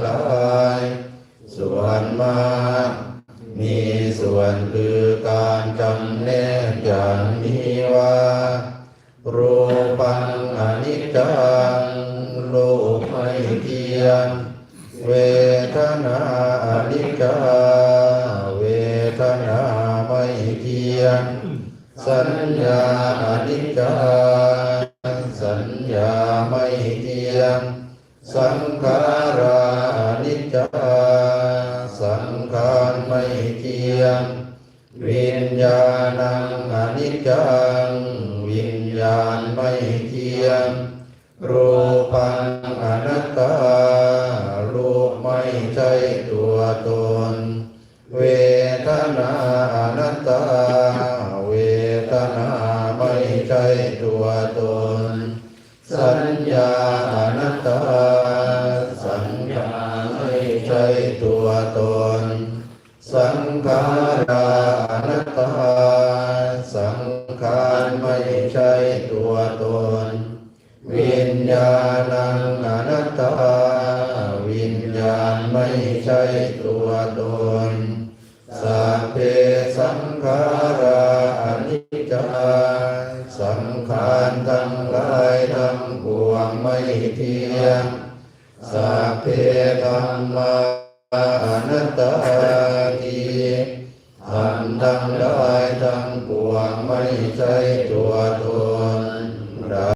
หลายส่วนมากมีส่วนคือการจำแนกอย่างนี้ว่ารูปังอนิจจังรูปไม่เที่ยงเวทนาอนิจจาเวทนาไม่เที่ยงสัญญาอนิจจาสัญญาไม่เที่ยงสังขาราอนิจจาสังขารไม่เที่ยงวิญญาณังอนิจจังวิญญาณไม่เที่ยงรูปังอนัตตารูปไม่ใช่ตัวตนเวทนาอนัตตาเวทนาไม่ใช่ตัวตนสัญญาอนัตตาสัญญาไม่ใช่ตัวตนสังขาราอนัตตาสังขารไม่ใช่ตัวตนวิญญาณังอนัตตาวิญญาณไม่ใช่ตัวตนสัพเพสังขาราอนิจจาสังขารทั้งหลายทั้งปวงไม่เที่ยงสัพเพธัมมาอนัตตาทิธรรมทั้งหลายทั้งปวงไม่ใช่ตัวตน